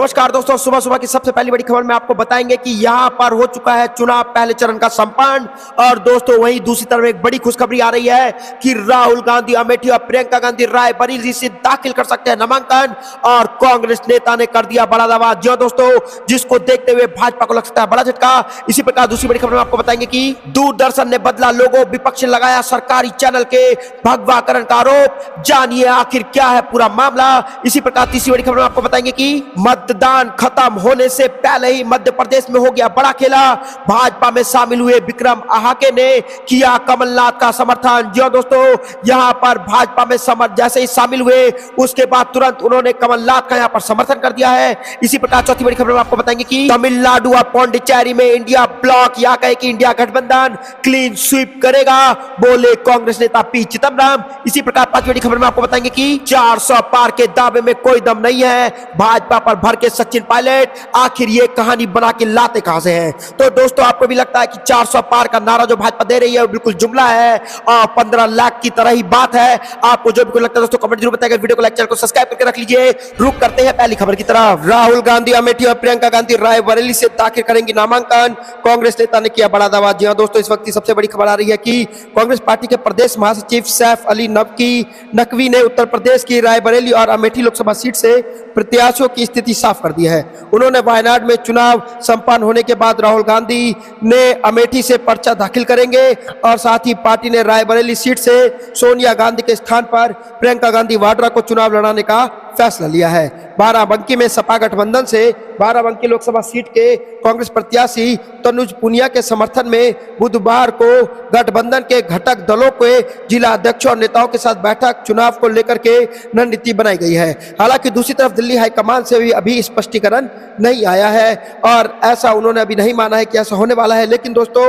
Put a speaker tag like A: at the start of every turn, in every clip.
A: नमस्कार दोस्तों, सुबह सुबह की सबसे पहली बड़ी खबर में आपको बताएंगे कि यहां पर हो चुका है चुनाव पहले चरण का संपन्न। और दोस्तों वहीं दूसरी तरफ एक बड़ी खुशखबरी आ रही है कि राहुल गांधी अमेठी और प्रियंका गांधी रायबरेली से दाखिल कर सकते हैं नामांकन। और कांग्रेस नेता ने कर दिया बड़ा दावा, जो दोस्तों जिसको देखते हुए भाजपा को लग सकता है बड़ा झटका। इसी प्रकार दूसरी बड़ी खबर में आपको बताएंगे कि दूरदर्शन ने बदला लोगो, विपक्ष ने लगाया सरकारी चैनल के भगवाकरण का आरोप। जानिए आखिर क्या है पूरा मामला। इसी प्रकार तीसरी बड़ी खबर में आपको बताएंगे कि मतदान खत्म होने से पहले ही मध्य प्रदेश में हो गया बड़ा खेला। भाजपा में शामिल हुए विक्रम आहाके ने किया कमलनाथ का समर्थन। जी दोस्तों, यहां पर भाजपा में जैसे ही शामिल हुए उसके बाद तुरंत उन्होंने कमलनाथ का यहां पर समर्थन कर दिया है। इसी प्रकार चौथी बड़ी खबर में आपको बताएंगे कि तमिलनाडु और पौंडीचेरी में इंडिया ब्लॉक या कहे कि इंडिया गठबंधन क्लीन स्वीप करेगा, बोले कांग्रेस नेता पी चिदम्बरम। इसी प्रकार पांचवी बड़ी खबर में आपको बताएंगे कि 400 पार के दावे में कोई दम नहीं है, भाजपा पर भर के सचिन पायलट। आखिर ये कहानी बना के लाते कहां से हैं? तो दोस्तों आपको भी लगता है कि 400 पार का नारा जो भाजपा दे रही है वो बिल्कुल जुमला है और 15 लाख की तरह ही बात है? आपको जो भी लगता है दोस्तों कमेंट जरूर बताइएगा। वीडियो को लाइक, चैनल को सब्सक्राइब करके रख लीजिए। रुक करते हैं पहली खबर की तरफ। राहुल गांधी अमेठी और प्रियंका गांधी रायबरेली से दाखिल करेंगी नामांकन, कांग्रेस नेता ने किया बड़ा दावा। जी हां दोस्तों, इस वक्त की सबसे बड़ी खबर आ रही है कि कांग्रेस पार्टी के प्रदेश महासचिव सैफ अली नकवी ने उत्तर प्रदेश की रायबरेली और अमेठी लोकसभा सीट से प्रत्याशियों की स्थिति साफ कर दी है। उन्होंने वायनाड में चुनाव संपन्न होने के बाद राहुल गांधी ने अमेठी से पर्चा दाखिल करेंगे और साथ ही पार्टी ने रायबरेली सीट से सोनिया गांधी के स्थान पर प्रियंका गांधी वाड्रा को चुनाव लड़ाने का फैसला लिया है। बाराबंकी में सपा गठबंधन से बाराबंकी लोकसभा सीट के कांग्रेस प्रत्याशी तनुज पुनिया के समर्थन में बुधवार को गठबंधन के घटक दलों के जिला अध्यक्षों और नेताओं के साथ बैठक चुनाव को लेकर के रणनीति बनाई गई है। हालांकि दूसरी तरफ दिल्ली हाईकमान से भी अभी स्पष्टीकरण नहीं आया है और ऐसा उन्होंने अभी नहीं माना है कि ऐसा होने वाला है। लेकिन दोस्तों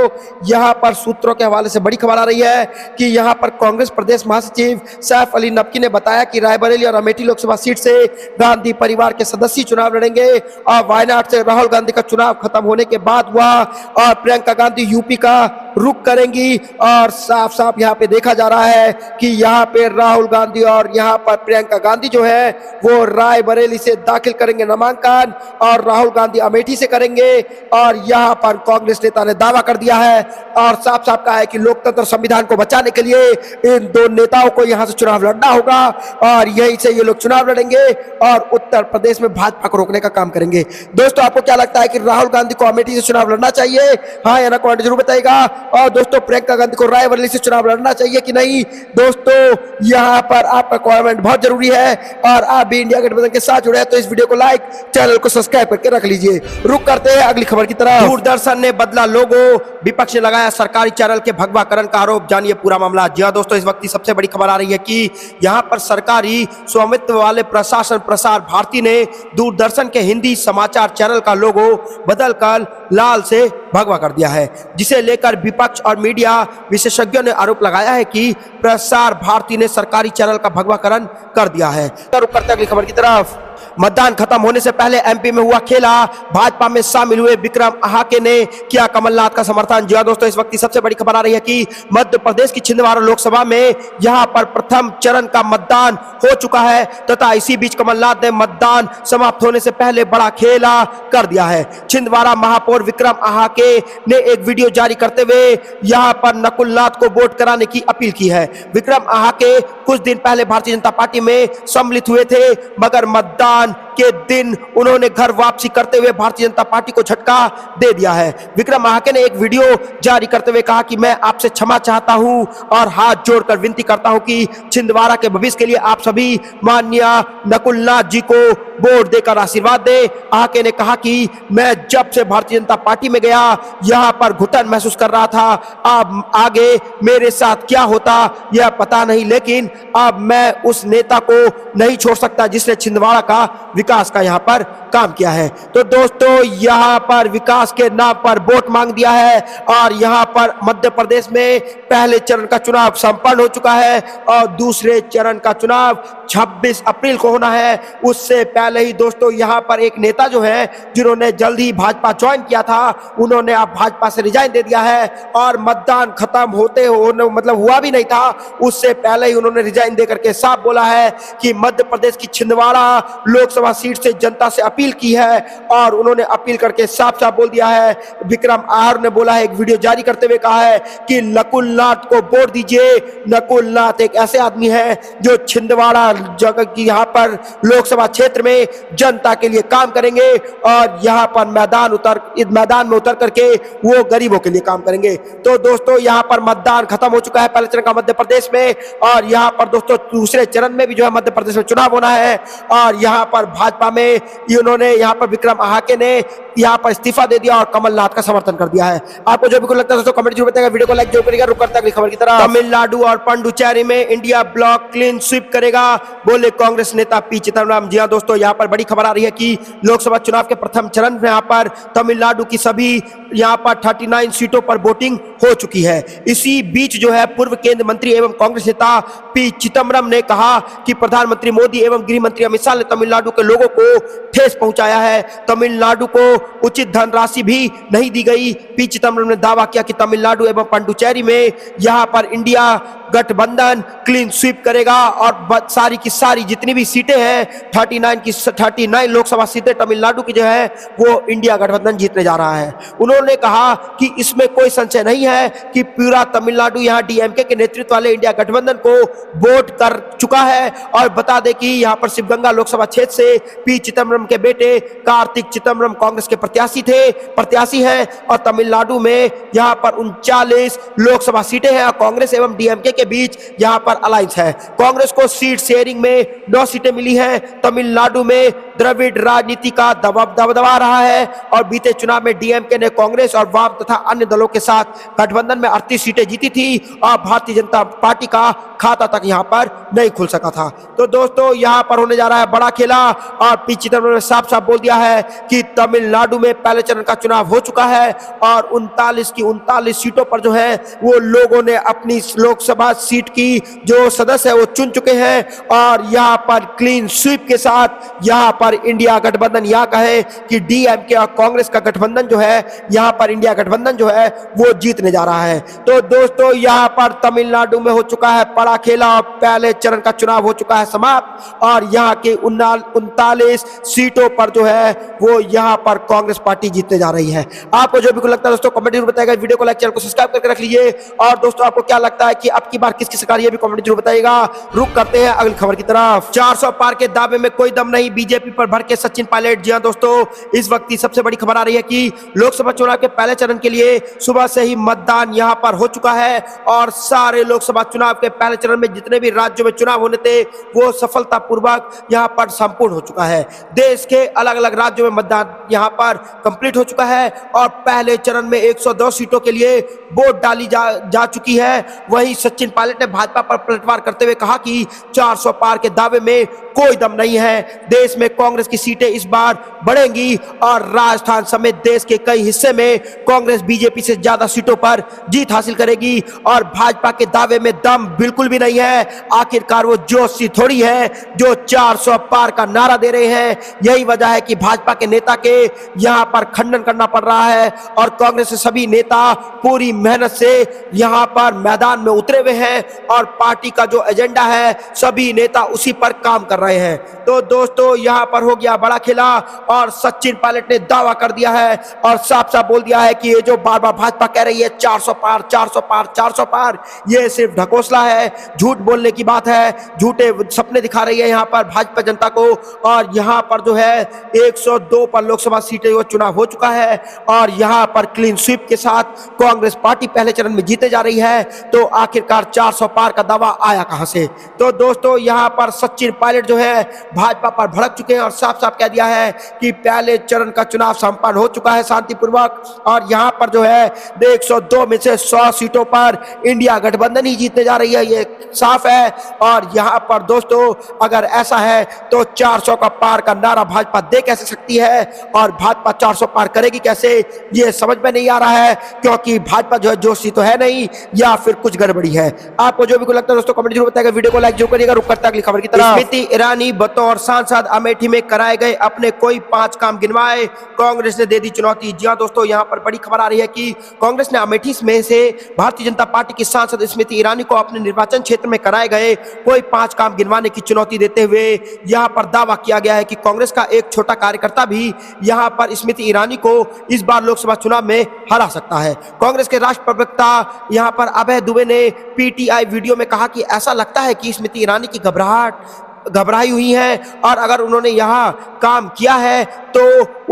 A: यहां पर सूत्रों के हवाले से बड़ी खबर आ रही है कि यहां पर कांग्रेस प्रदेश महासचिव सैफ अली नकवी ने बताया कि रायबरेली और अमेठी लोकसभा सीट से गांधी परिवार के सदस्य चुनाव लड़ेंगे और वायनाड से राहुल गांधी का चुनाव खत्म होने के बाद हुआ और प्रियंका गांधी यूपी का रुख करेंगी। और साफ साफ यहां पे देखा जा रहा है कि यहां पे राहुल गांधी और यहां पर प्रियंका गांधी जो है वो रायबरेली से दाखिल करेंगे नामांकन और राहुल गांधी अमेठी से करेंगे। और यहां पर कांग्रेस नेता ने दावा कर दिया है और साफ साफ कहा है कि लोकतंत्र संविधान को बचाने के लिए इन दो नेताओं को यहां से चुनाव लड़ना होगा और यहीं से ये लोग चुनाव लड़ेंगे और उत्तर प्रदेश में भाजपा को रोकने का काम करेंगे। दोस्तों आपको क्या लगता है कि राहुल गांधी को अमेठी से चुनाव लड़ना चाहिए, हाँ या ना? कमेंट जरूर बताइएगा। और दोस्तों प्रियंका गांधी को रायबरेली से चुनाव लड़ना चाहिए कि नहीं? दोस्तों यहां पर आपका कमेंट बहुत जरूरी है और आप भी इंडिया गठबंधन के साथ जुड़े हैं तो इस वीडियो को लाइक, चैनल को सब्सक्राइब करके रख लीजिए। रुक करते हैं अगली खबर की तरफ। दूरदर्शन ने बदला लोगो, विपक्ष ने लगाया सरकारी चैनल के भगवाकरण का आरोप। जानिए पूरा मामला। जी हां दोस्तों, इस वक्त की सबसे बड़ी खबर आ रही है कि यहां पर सरकारी स्वामित्व वाले प्रशासन प्रसार भारती ने दूरदर्शन के हिंदी समाचार चैनल का लोगो बदलकर लाल से भगवा कर दिया है, जिसे लेकर विपक्ष और मीडिया विशेषज्ञों ने आरोप लगाया है कि प्रसार भारती ने सरकारी चैनल का भगवाकरण कर दिया है। रुक करते अगली खबर की तरफ। मतदान खत्म होने से पहले एमपी में हुआ खेला, भाजपा में शामिल हुए विक्रम आहाके ने किया कमलनाथ का समर्थन। जी हां दोस्तों, इस वक्त की सबसे बड़ी खबर आ रही है कि मध्य प्रदेश की छिंदवाड़ा लोकसभा में यहां पर प्रथम चरण का मतदान हो चुका है तथा इसी बीच कमलनाथ ने मतदान समाप्त होने से पहले बड़ा खेला कर दिया है। छिंदवाड़ा महापौर विक्रम आहाके ने एक वीडियो जारी करते हुए यहां पर नकुलनाथ को वोट कराने की अपील की है। विक्रम आहाके कुछ दिन पहले भारतीय जनता पार्टी में सम्मिलित हुए थे, मगर मतदान के दिन उन्होंने घर वापसी करते हुए भारतीय जनता पार्टी को झटका दे दिया है। विक्रम आहाके ने एक वीडियो जारी करते हुए कहा कि मैं आपसे क्षमा चाहता हूं और हाथ जोड़कर विनती करता हूं कि छिंदवाड़ा के भविष्य के लिए आप सभी माननीय नकुलनाथ जी को वोट देकर आशीर्वाद दे। आहाके ने कहा कि मैं जब से भारतीय जनता पार्टी में गया यहां पर घुटन महसूस कर रहा था, अब आगे मेरे साथ क्या होता यह पता नहीं, लेकिन अब मैं उस नेता को नहीं छोड़ सकता जिसने छिंदवाड़ा का विकास का यहां पर काम किया है। तो दोस्तों यहां पर विकास के नाम पर वोट मांग दिया है और यहां पर मध्य प्रदेश में पहले चरण का चुनाव संपन्न हो चुका है और दूसरे चरण का चुनाव 26 अप्रैल को होना है। उससे पहले पहले ही दोस्तों यहाँ पर एक नेता जो है जिन्होंने जल्द ही भाजपा ज्वाइन किया था, उन्होंने अब भाजपा से रिजाइन दे दिया है और मतदान खत्म होते हो मतलब हुआ भी नहीं था, उससे पहले ही उन्होंने रिजाइन दे करके साफ बोला है कि मध्य प्रदेश की छिंदवाड़ा लोकसभा सीट से जनता से अपील की है और उन्होंने अपील करके साफ साफ बोल दिया है। विक्रम आहर ने बोला है, एक वीडियो जारी करते हुए कहा है कि नकुल नाथ को वोट दीजिए। नकुल नाथ एक ऐसे आदमी है जो छिंदवाड़ा जगह की यहाँ पर लोकसभा क्षेत्र में जनता के लिए काम करेंगे और यहाँ पर मैदान में उतर करके वो गरीबों के लिए काम करेंगे। तो दोस्तों यहाँ पर मतदान खत्म हो चुका है पहले चरण का मध्य प्रदेश में और यहाँ पर दोस्तों दूसरे चरण में भी जो है मध्य प्रदेश में चुनाव होना है और यहाँ पर भाजपा में उन्होंने यहाँ पर विक्रम आहाके ने यहाँ पर इस्तीफा दे दिया और कमलनाथ का समर्थन कर दिया है। आपको जो भी कुछ लगता है दोस्तों कमेंट जरूर बताइएगा, वीडियो को लाइक जरूर करिएगा। रुक करता अगली खबर की तरफ। तमिलनाडु और पुडुचेरी में इंडिया ब्लॉक क्लीन स्वीप करेगा, बोले कांग्रेस नेता पी चिदम्बरम। जी हां दोस्तों, यहाँ पर बड़ी खबर आ रही है कि लोकसभा चुनाव के प्रथम चरण में यहाँ पर तमिलनाडु की सभी यहाँ पर 39 सीटों पर वोटिंग हो चुकी है। इसी बीच जो है पूर्व केंद्रीय मंत्री एवं कांग्रेस नेता पी चिदम्बरम ने कहा कि प्रधानमंत्री मोदी एवं गृह मंत्री अमित शाह ने तमिलनाडु के लोगों को ठेस पहुंचाया है, तमिलनाडु को उचित धनराशि भी नहीं दी गई। पी चिदम्बरम ने दावा किया कि तमिलनाडु एवं पुडुचेरी में यहाँ पर इंडिया गठबंधन क्लीन स्वीप करेगा और सारी की सारी जितनी भी सीटें हैं 39 लोकसभा सीटें तमिलनाडु की जो है वो इंडिया गठबंधन जीतने जा रहा है। उन्होंने कहा कि इसमें कोई संशय नहीं है कि पूरा तमिलनाडु यहाँ डीएमके के नेतृत्व वाले इंडिया गठबंधन को वोट कर चुका है और बता दें कि यहाँ पर शिवगंगा लोकसभा क्षेत्र से पी चिदम्बरम के बेटे कार्तिक चिदम्बरम कांग्रेस के प्रत्याशी हैं और तमिलनाडु में यहाँ पर 39 लोकसभा सीटें हैं और कांग्रेस एवं डीएमके के बीच यहाँ पर अलायंस है। कांग्रेस को सीट शेयरिंग में 9 सीटें मिली हैं। तमिलनाडु में द्रविड़ राजनीति का दबदबा रहा है और बीते चुनाव में डीएमके ने कांग्रेस और वाम तथा अन्य दलों के साथ गठबंधन में 38 सीटें जीती थी और भारतीय जनता पार्टी का खाता तक यहाँ पर नहीं खुल सका था। तो दोस्तों यहाँ पर होने जा रहा है बड़ा खेला और पी चिदम्बरम ने साफ साफ बोल दिया है कि तमिलनाडु में पहले चरण का चुनाव हो चुका है और 39 की 39 सीटों पर जो है वो लोगों ने अपनी लोकसभा सीट की जो सदस्य है वो चुन चुके हैं और यहाँ पर क्लीन स्वीप के साथ यहाँ पर इंडिया गठबंधन यहाँ कहे कि डीएमके और कांग्रेस का गठबंधन जो है यहाँ पर इंडिया गठबंधन जो है वो जीतने जा रहा है। तो दोस्तों यहाँ पर तमिलनाडु में हो चुका है बड़ा खेला और पहले चरण का चुनाव हो चुका है समाप्त और यहाँ के 39 सीटों पर जो है वो यहाँ पर कांग्रेस पार्टी जीतने जा रही है। आपको जो भी कुछ लगता है दोस्तों कमेंट जरूर बताइएगा, वीडियो को लाइक चैनल को सब्सक्राइब करके रख लीजिए और दोस्तों आपको क्या लगता है कि अब की बार किसकी सरकार ये भी कमेंट जरूर बताइएगा। रुक करते हैं अगली खबर की तरफ। 400 पार के दावे में कोई दम नहीं, बीजेपी पर भड़के सचिन पायलट। जी हां दोस्तों, इस वक्त की सबसे बड़ी खबर आ रही है कि लोकसभा चुनाव के पहले चरण के लिए सुबह से ही मतदान यहां पर हो चुका है और सारे लोकसभा चुनाव के पहले चरण में जितने भी राज्यों में चुनाव होने थे वो सफलतापूर्वक यहां पर संपूर्ण हो चुका है। देश के अलग अलग राज्यों में मतदान यहां पर कंप्लीट हो चुका है और पहले चरण में 102 सीटों के लिए वोट डाली जा चुकी है। वहीं सचिन पायलट ने भाजपा पर पलटवार करते हुए कहा कि 400 पार के दावे में कोई दम नहीं है, देश में कांग्रेस की सीटें इस बार बढ़ेंगी और राजस्थान समेत देश के कई हिस्से में कांग्रेस बीजेपी से ज्यादा सीटों पर जीत हासिल करेगी और भाजपा के दावे में दम बिल्कुल भी नहीं है। आखिरकार वो जोश सी थोड़ी है जो 400 पार का नारा दे रहे हैं। यही वजह है कि भाजपा के नेता के यहां पर खंडन करना पड़ रहा है और कांग्रेस के सभी नेता पूरी मेहनत से यहां पर मैदान में उतरे हुए हैं और पार्टी का जो एजेंडा है सभी नेता उसी पर काम कर रहे हैं। तो दोस्तों यहां पर हो गया बड़ा खेला और सचिन पायलट ने दावा कर दिया है और साफ साफ बोल दिया है कि ये जो बार बार भाजपा कह रही है 400 पार 400 पार 400 पार, ये सिर्फ ढकोसला है, झूठ बोलने की बात है, झूठे सपने दिखा रही है यहाँ पर भाजपा जनता को। और यहाँ पर जो है 102 पर लोकसभा सीटें वो चुनाव हो चुका है और यहाँ पर क्लीन स्वीप के साथ कांग्रेस पार्टी पहले चरण में जीते जा रही है। तो आखिरकार 400 पार का दावा आया कहां से? तो दोस्तों यहाँ पर सचिन पायलट जो है भाजपा पर भड़क चुके हैं और साफ साफ कह दिया है कि पहले चरण का चुनाव संपन्न हो चुका है शांतिपूर्वक और यहाँ पर जो है 102 में से 100 सीटों पर इंडिया गठबंधन ही जीतने जा रही है। ये साफ है। और यहाँ पर दोस्तों अगर ऐसा है तो 400 का पार का नारा भाजपा दे कैसे सकती है और भाजपा 400 पार करेगी कैसे, ये समझ में नहीं आ रहा है, क्योंकि भाजपा जो है जोशी तो है नहीं, या फिर कुछ गड़बड़ी है। आपको जो भी लगता है दोस्तों कमेंट जरूर बताइएगा, वीडियो को लाइक जरूर करिएगा। रुक करता अगली खबर की तरफ। स्मृति ईरानी बतौर सांसद अमेठी में कराए गए अपने कोई 5 काम गिनवाए, कांग्रेस ने दे दी चुनौती। जी हां दोस्तों, यहां पर बड़ी खबर आ रही है कि कांग्रेस ने अमेठी में से भारतीय जनता पार्टी की सांसद स्मृति ईरानी को अपने निर्वाचन क्षेत्र में कराए गए कोई 5 काम गिनवाने की चुनौती देते हुए यहां पर दावा किया गया है कि कांग्रेस का एक छोटा कार्यकर्ता भी यहां पर स्मृति ईरानी को इस बार लोकसभा चुनाव में हरा सकता है। कांग्रेस के राष्ट्रीय प्रवक्ता यहां पर अभय दुबे ने पीटीआई वीडियो में कहा कि ऐसा लगता है कि स्मृति ईरानी की घबराई हुई है और अगर उन्होंने यहाँ काम किया है तो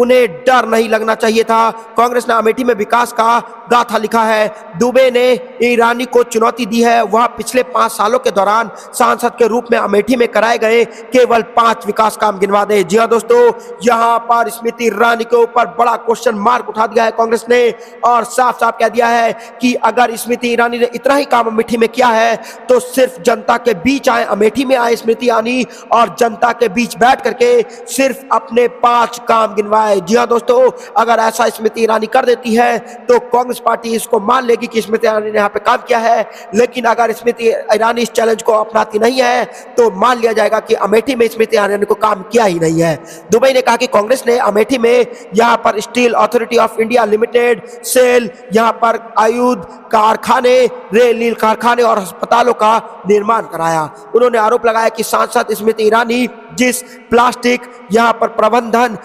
A: उन्हें डर नहीं लगना चाहिए था। कांग्रेस ने अमेठी में विकास का गाथा लिखा है। दुबे ने ईरानी को चुनौती दी है, वह पिछले 5 सालों के दौरान सांसद के रूप में अमेठी में कराए गए केवल 5 विकास काम गिनवा दे। जी हाँ दोस्तों, यहाँ पर स्मृति ईरानी के ऊपर बड़ा क्वेश्चन मार्क उठा दिया है कांग्रेस ने और साफ साफ कह दिया है कि अगर स्मृति ईरानी ने इतना ही काम अमेठी में किया है तो सिर्फ जनता के बीच आए, अमेठी में आए स्मृति ईरानी और जनता के बीच बैठ करके सिर्फ अपने 5 काम गिनवाए। जी हाँ दोस्तों, अगर ऐसा स्मृति ईरानी कर देती है तो कांग्रेस पार्टी इसको मान लेगी कि स्मृति ईरानी ने यहाँ पे काम किया है, लेकिन अगर स्मृति ईरानी इस चैलेंज को अपनाती नहीं है तो मान लिया जाएगा कि अमेठी में स्मृति ईरानी को काम किया ही नहीं है। दुबई ने कहा कि कांग्रेस ने अमेठी में यहाँ पर Steel Authority of India Limited, SAIL, यहाँ पर आयुध कारखाने, रेल कारखाने और अस्पतालों का निर्माण कराया। उन्होंने आरोप लगाया कि सांसद स्मृति ईरानी जिस प्लास्टिक यहाँ पर प्रबंधन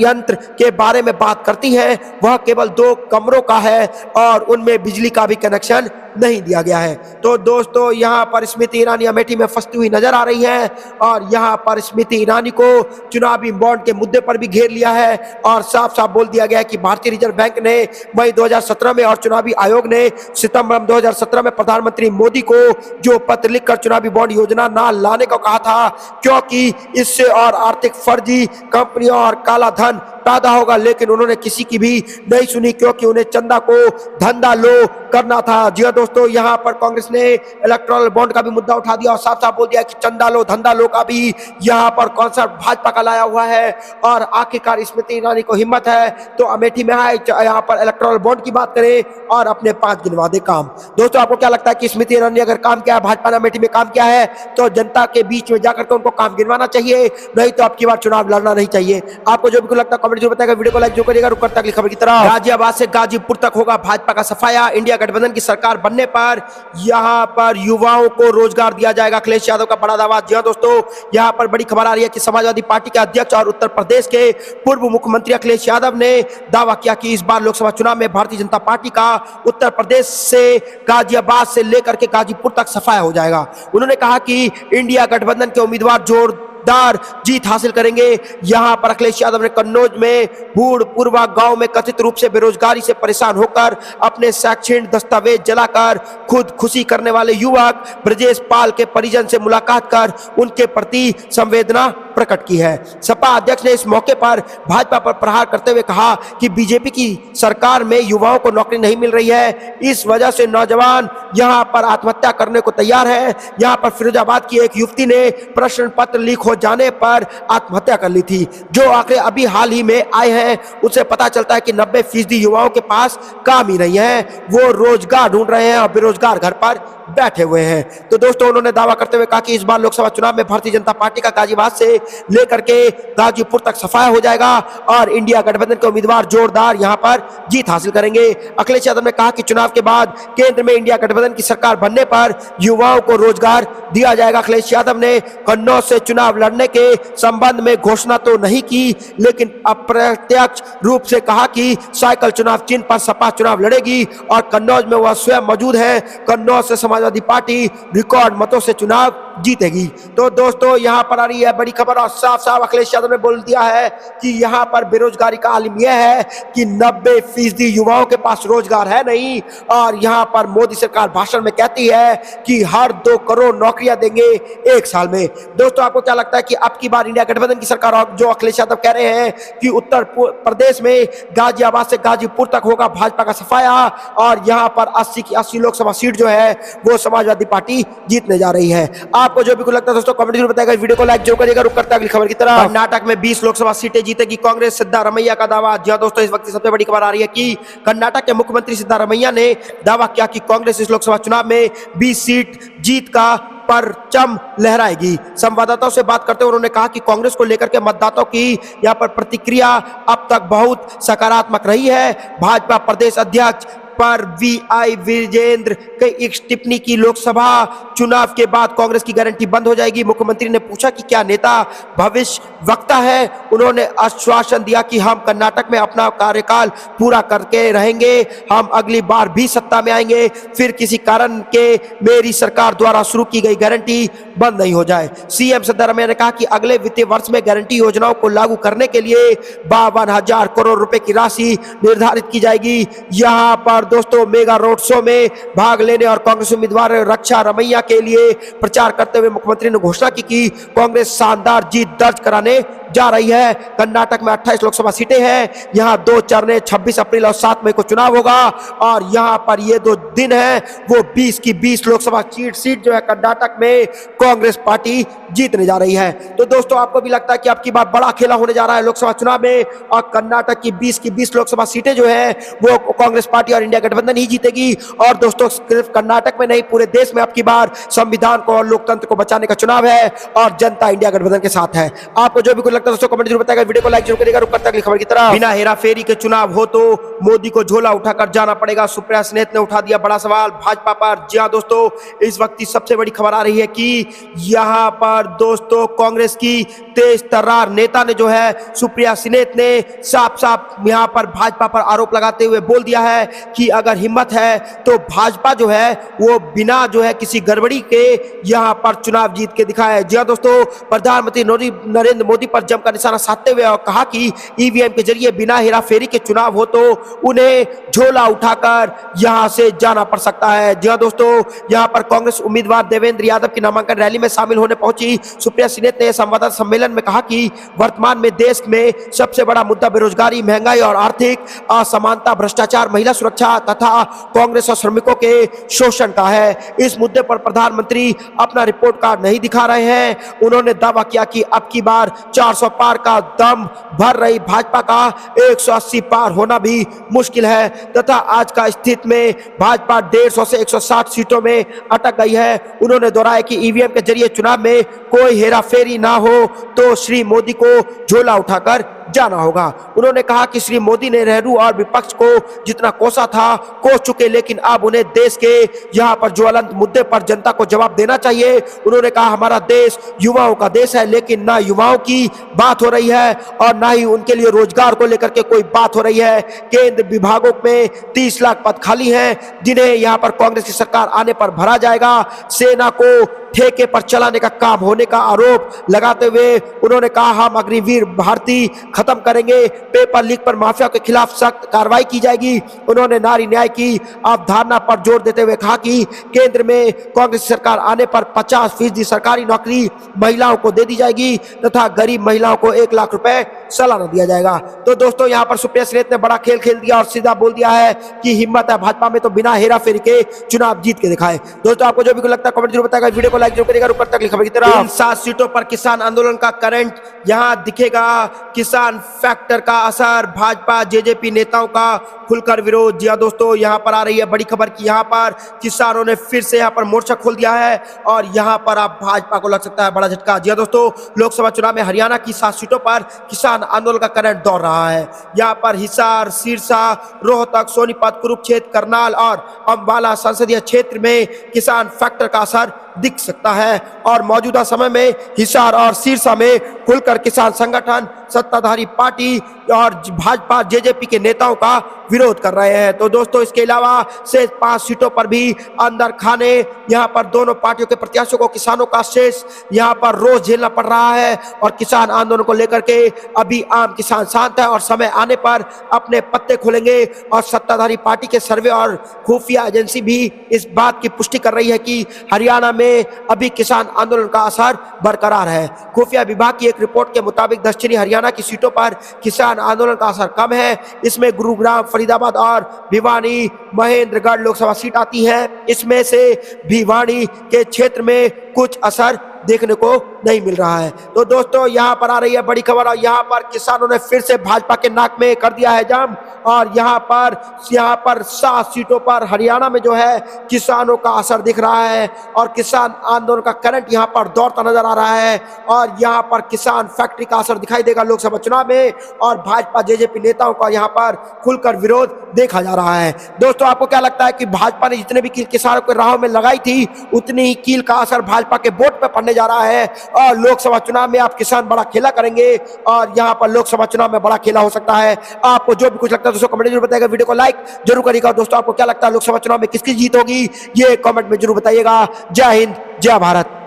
A: यंत्र के बारे में बात करती है वह केवल 2 कमरों का है और उनमें बिजली का भी कनेक्शन नहीं दिया गया है। तो दोस्तों यहाँ पर स्मृति ईरानी अमेठी में फंसती हुई नजर आ रही है और यहाँ पर स्मृति ईरानी को चुनावी बॉन्ड के मुद्दे पर भी घेर लिया है और साफ साफ बोल दिया गया है कि भारतीय रिजर्व बैंक ने मई 2017 में और चुनावी आयोग ने सितंबर 2017 में प्रधानमंत्री मोदी को जो पत्र लिखकर चुनावी बॉन्ड योजना न लाने को कहा था, क्योंकि इससे और आर्थिक फर्जी कंपनियों और काला धन पैदा होगा, लेकिन उन्होंने किसी की भी नहीं सुनी क्योंकि उन्हें चंदा को धंधा लो करना था। जी हां दोस्तों, यहाँ पर कांग्रेस ने इलेक्टोरल बॉन्ड का भी मुद्दा उठा दिया और साफ साफ बोल दिया कि चंदा लो धंधा लो का भी यहाँ पर कॉन्सेप्ट भाजपा का लाया हुआ है और आखिरकार स्मृति ईरानी को हिम्मत है तो अमेठी में आए, यहाँ पर इलेक्टोरल बॉन्ड की बात करें और अपने 5 गिनवा दे काम। दोस्तों आपको क्या लगता है कि स्मृति ईरानी अगर काम किया है, भाजपा ने अमेठी में काम किया है तो जनता के बीच में जाकर के उनको काम गिनवाना चाहिए, नहीं तो आपकी बार चुनाव लड़ना नहीं चाहिए। आपको जो भी लगता है कमेंट जो बताएगा, वीडियो को लाइक जो करिएगा। रुक करता अगली खबर की तरफ। गाजियाबाद से गाजीपुर तक होगा भाजपा का सफाया, इंडिया गठबंधन की सरकार बनने पर यहां पर युवाओं को रोजगार दिया जाएगा, अखिलेश यादव का बड़ा दावा। जी हां दोस्तों, यहां पर बड़ी खबर आ रही है कि समाजवादी पार्टी के अध्यक्ष और उत्तर प्रदेश के पूर्व मुख्यमंत्री अखिलेश यादव ने दावा किया कि इस बार लोकसभा चुनाव में भारतीय जनता पार्टी का उत्तर प्रदेश से गाजियाबाद से लेकर के गाजीपुर तक सफाया हो जाएगा। उन्होंने कहा कि इंडिया गठबंधन के उम्मीदवार जोरदार जीत हासिल करेंगे। यहां पर अखिलेश यादव ने कन्नौज में भूड़पुरवा गांव में कथित रूप से बेरोजगारी से परेशान होकर अपने शैक्षणिक दस्तावेज जलाकर खुदकुशी करने वाले युवक ब्रजेश पाल के परिजन से मुलाकात कर उनके प्रति संवेदना प्रकट की है। सपा अध्यक्ष ने इस मौके पर भाजपा पर प्रहार करते हुए कहा कि बीजेपी की सरकार में युवाओं को नौकरी नहीं मिल रही है, इस वजह से नौजवान यहां पर आत्महत्या करने को तैयार है। यहां पर फिरोजाबाद की एक युवती ने प्रश्न पत्र लीक हो जाने पर आत्महत्या कर ली थी। जो आंकड़े अभी हाल ही में आए हैं उससे पता चलता है कि 90% युवाओं के पास काम ही नहीं है, वो रोजगार ढूंढ रहे हैं और बेरोजगार घर पर बैठे हुए हैं। तो दोस्तों उन्होंने दावा करते हुए कहा कि इस बार लोकसभा चुनाव में भारतीय जनता पार्टी का गाजियाबाद से लेकर के गाजीपुर तक सफाया हो जाएगा और इंडिया गठबंधन के उम्मीदवार जोरदार यहां पर जीत हासिल करेंगे। अखिलेश यादव ने कहा कि चुनाव के बाद केंद्र में इंडिया गठबंधन की सरकार बनने पर युवाओं को रोजगार दिया जाएगा। अखिलेश यादव ने कन्नौज से चुनाव लड़ने के संबंध में घोषणा तो नहीं की, लेकिन अप्रत्यक्ष रूप से कहा कि साइकिल चुनाव चिन्ह पर सपा चुनाव लड़ेगी और कन्नौज में वह स्वयं मौजूद है। कन्नौज से समाजवादी पार्टी रिकॉर्ड मतों से चुनाव जीतेगी। तो दोस्तों यहां पर आ रही है बड़ी खबर और साफ साफ अखिलेश यादव ने बोल दिया है कि यहां पर बेरोजगारी का आलम यह है कि 90% युवाओं के पास रोजगार है नहीं और यहां पर मोदी सरकार भाषण में कहती है कि हर 2 करोड़ नौकरियां देंगे 1 साल में। दोस्तों आपको क्या लगता है कि अब की बार इंडिया गठबंधन की सरकार, और जो अखिलेश यादव कह रहे हैं कि उत्तर प्रदेश में गाजियाबाद से गाजीपुर तक होगा भाजपा का सफाया और यहां पर 80 की 80 लोकसभा सीट जो है वो समाजवादी पार्टी जीतने जा रही है। आपको जो भी कुछ लगता है दोस्तों कमेंट जरूर बताएगा, वीडियो को लाइक जरूर करिएगा। रुक करते हैं अगली खबर की तरफ। कर्नाटक में 20 लोकसभा सीटें जीतेगी कांग्रेस, सिद्धारमैया का दावा। जी हां दोस्तों, इस वक्त सबसे बड़ी खबर आ रही है कि कर्नाटक के मुख्यमंत्री सिद्धारमैया ने दावा किया कि कांग्रेस इस लोकसभा चुनाव में 20 सीट जीत का परचम लहराएगी। संवाददाताओं से बात करते हुए उन्होंने कहा कि कांग्रेस को लेकर के मतदाताओं की यहां पर प्रतिक्रिया अब तक बहुत सकारात्मक रही है। भाजपा प्रदेश अध्यक्ष पर वीआई विजेंद्र की एक टिप्पणी की, लोकसभा चुनाव के बाद कांग्रेस की गारंटी बंद हो जाएगी। मुख्यमंत्री ने पूछा कि क्या नेता भविष्य वक्ता है। उन्होंने आश्वासन दिया कि हम कर्नाटक में अपना कार्यकाल पूरा करके रहेंगे, हम अगली बार भी सत्ता में आएंगे, फिर किसी कारण के मेरी सरकार द्वारा शुरू की गई गारंटी बंद नहीं हो जाए। सीएम सिद्धारमैया ने कहा कि अगले वित्तीय वर्ष में गारंटी योजनाओं को लागू करने के लिए 52,000 करोड़ रुपए की राशि निर्धारित की जाएगी। यहाँ पर दोस्तों मेगा रोड शो में भाग लेने और कांग्रेस उम्मीदवार रक्षा रमैया के लिए प्रचार करते हुए मुख्यमंत्री ने घोषणा की कि कांग्रेस शानदार जीत दर्ज कराने जा रही है। कर्नाटक में 28 लोकसभा सीटें हैं। यहां 2 चरण 26 अप्रैल और 7 मई को चुनाव होगा और यहां पर ये 2 दिन है वो 20 की 20 लोकसभा सीट जो है कर्नाटक में कांग्रेस पार्टी जीतने जा रही है। तो दोस्तों आपको भी लगता है कि अब की बार बड़ा खेला होने जा रहा है लोकसभा चुनाव में और कर्नाटक की 20 लोकसभा सीटें जो है वो कांग्रेस पार्टी और इंडिया गठबंधन ही जीतेगी। और दोस्तों सिर्फ कर्नाटक में नहीं पूरे देश में अब की बार संविधान को और लोकतंत्र को बचाने का चुनाव है और जनता इंडिया गठबंधन के साथ है। आपको जो भी कुछ लगता है दोस्तों कमेंट जरूर बताएगा, वीडियो को लाइक जरूर करिएगा। रुक करते हैं अगली खबर की तरफ। बिना हेराफेरी के चुनाव हो तो मोदी को झोला उठाकर जाना पड़ेगा, सुप्रिया सिनेत ने उठा दिया बड़ा सवाल भाजपा पर। जी हां दोस्तों, इस वक्त की सबसे बड़ी खबर आ रही है कि यहां पर दोस्तों कांग्रेस की तेज तर्रार नेता ने जो है सुप्रिया सिनेत ने साफ साफ यहां पर भाजपा पर आरोप लगाते हुए बोल दिया है कि अगर हिम्मत है तो भाजपा जो है वो बिना जो है किसी गड़बड़ी के यहां पर चुनाव जीत के दिखाए। जी हां दोस्तों, प्रधानमंत्री नरेंद्र मोदी पर जमकर निशाना साधते हुए और कहा कि ईवीएम के जरिए बिना हेराफेरी के चुनाव हो तो उन्हें झोला उठाकर यहां से जाना पड़ सकता है। जी हां दोस्तों, यहां पर कांग्रेस उम्मीदवार देवेंद्र यादव की नामांकन रैली में शामिल होने पहुंची सुप्रिया सिनेत ने संवाददाता सम्मेलन में कहा कि वर्तमान में देश में सबसे बड़ा मुद्दा बेरोजगारी, महंगाई और आर्थिक असमानता, भ्रष्टाचार, महिला सुरक्षा तथा कांग्रेस और श्रमिकों के शोषण का है। इस मुद्दे पर प्रधानमंत्री अपना रिपोर्ट कार्ड नहीं दिखा रहे हैं। उन्होंने दावा किया कि अब की बार 400 पार का दम भर रही भाजपा का 180 पार होना भी मुश्किल है तथा आज का स्थिति में भाजपा 150 से 160 सीटों में अटक गई है। उन्होंने दोहराया कि ईवीएम के जरिए चुनाव में कोई हेराफेरी ना हो तो श्री मोदी को झोला उठाकर जाना होगा। उन्होंने कहा कि श्री मोदी ने नेहरू और विपक्ष को जितना कोसा था कोस चुके, लेकिन अब उन्हें देश के यहाँ पर ज्वलंत मुद्दे पर जनता को जवाब देना चाहिए। उन्होंने कहा हमारा देश युवाओं का देश है, लेकिन ना युवाओं की बात हो रही है और ना ही उनके लिए रोजगार को लेकर के कोई बात हो रही है। केंद्र विभागों में 30 लाख पद खाली हैं जिन्हें यहाँ पर कांग्रेस की सरकार आने पर भरा जाएगा। सेना को ठेके पर चलाने का काम होने का आरोप लगाते हुए उन्होंने कहा हम अग्निवीर भारती खत्म करेंगे, पेपर लीक पर माफिया के खिलाफ सख्त कार्रवाई की जाएगी। उन्होंने नारी न्याय की अवधारणा पर जोर देते हुए कहा कि केंद्र में कांग्रेस सरकार आने पर 50% सरकारी नौकरी महिलाओं को दे दी जाएगी तथा गरीब महिलाओं को 1 लाख रुपए सालाना दिया जाएगा। तो दोस्तों यहाँ पर सुप्रिया सिनेत ने बड़ा खेल खेल दिया और सीधा बोल दिया है कि हिम्मत है भाजपा में तो बिना हेरा फेरी के चुनाव जीत के दिखाए। दोस्तों आपको जो भी लगता है कमेंट जरूर बताएगा, वीडियो को लाइक जरूर करिएगा। ऊपर तक खबर की तरह 7 सीटों पर किसान आंदोलन का करंट यहां दिखेगा। किसान फैक्टर का असर, भाजपा जेजेपी नेताओं का खुलकर विरोध। जी हां दोस्तों, यहां पर आ रही है बड़ी खबर कि यहां पर किसानों ने फिर से यहां पर मोर्चा खोल दिया है और यहां पर अब भाजपा को लग सकता है बड़ा झटका। जी हां दोस्तों, लोकसभा चुनाव में हरियाणा की 7 सीटों पर किसान आंदोलन का करंट दौड़ रहा है। यहां पर हिसार, सिरसा, रोहतक, सोनीपत, कुरुक्षेत्र, करनाल और अंबाला संसदीय क्षेत्र में किसान फैक्टर का असर दिख सकता है और मौजूदा समय में हिसार और सिरसा में खुलकर किसान संगठन, सत्ताधारी पार्टी और भाजपा जेजेपी के नेताओं का विरोध कर रहे हैं। तो दोस्तों इसके अलावा शेष 5 सीटों पर भी अंदर खाने यहां पर दोनों पार्टियों के प्रत्याशियों को किसानों का शेष यहां पर रोज झेलना पड़ रहा है और किसान आंदोलन को लेकर के अभी आम किसान शांत है और समय आने पर अपने पत्ते खोलेंगे। और सत्ताधारी पार्टी के सर्वे और खुफिया एजेंसी भी इस बात की पुष्टि कर रही है कि हरियाणा में अभी किसान आंदोलन का असर बरकरार है। खुफिया विभाग की एक रिपोर्ट के मुताबिक दक्षिणी हरियाणा की सीटों पर किसान आंदोलन का असर कम है। इसमें गुरुग्राम, फरीदाबाद और भिवानी, महेंद्रगढ़ लोकसभा सीट आती है। इसमें से भिवानी के क्षेत्र में कुछ असर देखने को नहीं मिल रहा है। तो दोस्तों यहाँ पर आ रही है बड़ी खबर, और यहाँ पर किसानों ने फिर से भाजपा के नाक में कर दिया है जाम, और यहाँ पर 7 सीटों पर हरियाणा में जो है किसानों का असर दिख रहा है, और किसान आंदोलन का करंट यहाँ पर दौड़ता नजर आ रहा है। और यहाँ पर किसान फैक्ट्री का असर दिखाई देगा लोकसभा चुनाव में, और भाजपा जेजेपी नेताओं का यहाँ पर खुलकर विरोध देखा जा रहा है। दोस्तों आपको क्या लगता है कि भाजपा ने जितने भी कील किसानों के राहों में लगाई थी, उतनी ही कील का असर भाजपा के वोट पे पड़ने जा रहा है, और लोकसभा चुनाव में आप किसान बड़ा खेला करेंगे, और यहाँ पर लोकसभा चुनाव में बड़ा खेला हो सकता है। आपको जो भी कुछ लगता है दोस्तों कमेंट जरूर बताइएगा, वीडियो को लाइक जरूर करिएगा। दोस्तों आपको क्या लगता है लोकसभा चुनाव में किसकी जीत होगी, ये कमेंट में जरूर बताइएगा। जय हिंद, जय भारत।